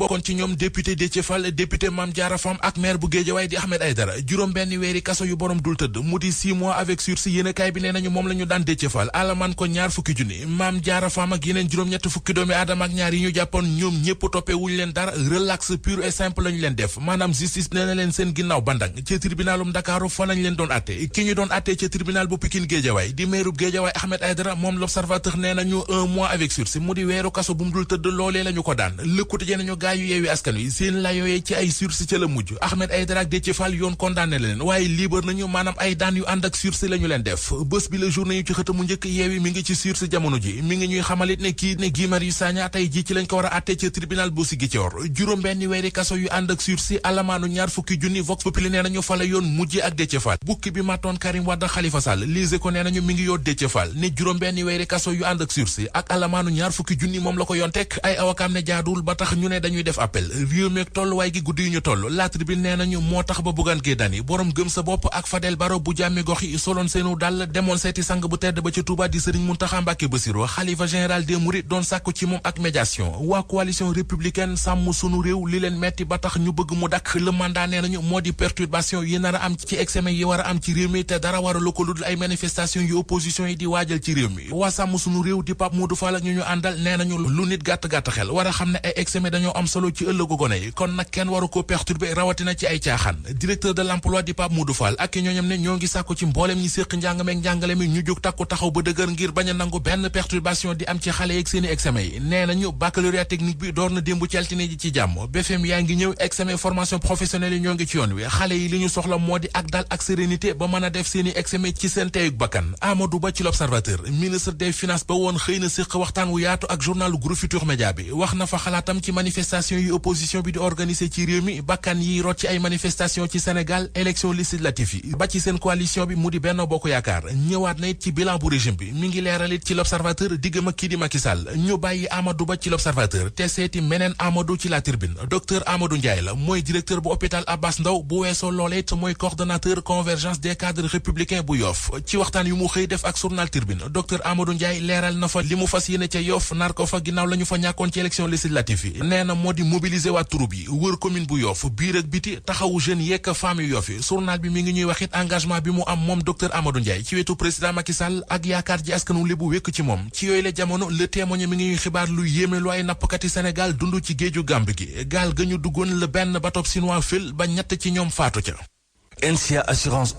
bokkoon ci ñoom député Déthié Fall député Mame Diarra Fam ak maire bu Guédiawaye di Ahmed Aïdara juróom benn weeri kaso yu borom dul tëdd mu di 6 mois avec sursis yéenekaay bi nee nañu moom la ñu daan Déthié Fall alamaan ko ñaar fukki junni Mame Diarra Fam ak yeneen juróom-ñett fukki doomi aadama ak ñaar yi ñu jàppoon ñoom ñépp toppee wuñu leen dara relax pur et simple lañu leen def maanaam justice nee na leen seen ginnaaw bandang ci tribunalum Dakar fa lañ leen doon atte ki ñu doon atte ci tribunal bu Pikine Guédiawaye di maire bu Guédiawaye Ahmed Aïdara moom l'Observateur nee nañu 1 mois avec sursis mu di weeru kaso bu mu dul tëdd loolee lañu ko daan lëkkute nañu gaayu Yewwi Askan Wi seen la yooyee ci ay sursis ca la mujj Ahmed Aïdara ak Déthié Fall yoon condamné leen waaye libre nañu maanaam ay daan yu ànd ak sursis lañu leen def bés bi la journée yu ci xëta mu njëkk Yewwi mi ngi ci sursis jamono ji mi ngi ñuy xamalit ne kii ne Guy Marius Sagna tey ji ci lañ ko war a atte ci tribunal bu Ziguinchor juróom benn weeri kaso yu ànd ak sursis alamaanu ñaar fukki junni Vox Populi nee nañu fa la yoon mujjee ak Déthié Fall bukki bi matoon Karim Wade Khalifa Sall lise ko nee nañu mi ngi yoot Déthié Fall ne juróom benn weeri kaso yu ànd ak sursis ak alamaanu ñaar fukki junni moom la ko yoon teg ay awakaam ne jaaduwul ba tax ñu ne dañuy def appel réew mi ak tolluwaay gi guddi yu ñu toll La Tribune nee nañu moo tax ba Bougane Gueye Dany borom gëm sa bopp ak Fadel Barro bu jàmmi gox yi soloon seenu dal demoon seeti sang bu tedd ba ca Touba di Serigne Mountakha Mbacké Bassirou xalifa général des Mourides doon sàkku ci moom ak médiation waa coalition républicaine sàmm sunu réew li leen metti ba tax ñu bëgg mu dakk le mandat nee nañu moo di perturbation yi nar a am ci examen yi war a am ci réew mi te dara waralu ko ludul ay manifestation yu opposition yi di waajal ci réew mi waa sàmm sunu réew di Pape Modou Fall ak ñu àndal nee nañu lu nit gàtt-gàtt xel war a xam ne ay examen dañoo am solo ci ëllëgu gone yi kon nag kenn waru ko perturber rawatina ci ay caaxaan directeur de l'emploi di Pape Modou Fall ak ñooñam ne ñoo ngi sàkku ci mboolem ñi séq njàng meek njàngale mi ñu jóg takku taxaw ba dëgër ngir bañ a nangu benn perturbation di am ci xale yeeg seeni examen yi nee nañu baccalauréat technique bi door na démb ci altine ji ci jàmm BFM yaa ngi ñëw examen formation professionnelle yi ñoo ngi ci yoon wi xale yi li ñu soxla moo di ak dal ak sérénité ba mën a def seeni examen ci seen teyug bakkan Amadou Ba ci l'Observateur ministre des finances ba woon xëy na séq waxtaan wu yaatu ak journalu Groupe Futurs Médias bi wax na fa xalaatam ci manifestation yi opposition bi di organiser ci réew mi bakkan yi rot ci ay manifestation ci Sénégal élection législative yi ba ci seen coalition bi mu di Benno Bokk Yaakaar ñëwaat na it ci bilan bu régime bi mi ngi leeral it ci l'Observateur diggam ak kii di Macky Sall ñu bàyyi Amadou Ba ci l'Observateur te seeti meneen Amadou ci La Tribune docteur Amadou Ndiaye la mooy directeur bu hôpital Abass Ndao bu weesoo loolee it mooy coordonnateur convergence des cadres républicains bu Yoff ci waxtaan yu mu xëy def ak journal Tribune docteur Amadou Ndiaye leeral na fa li mu fas yéene ca Yoff nar ko fa ginnaaw la ñu fa ñàkkoon ci élection législative yi nee na moo di mobiliser waa troupe yi wër commune bu Yoff biir ak biti taxawu jeunes yeek femmes yu Yoff yi journal bi mi ngi ñuy wax it engagement bi mu am moom docteur Amadou Ndiaye ci wetu président Macky Sall ak yaakaar ji askanu li bu wékk ci moom ci yooyu la jamono Le Témoin mi ngi ñuy xibaar lu yéeme lu ay nappkati Sénégal dund ci géeju Gàmbi gi gaal ga ñu duggoon le benn bateau chinois fël ba ñett ci ñoom faatu ca. NCA assurance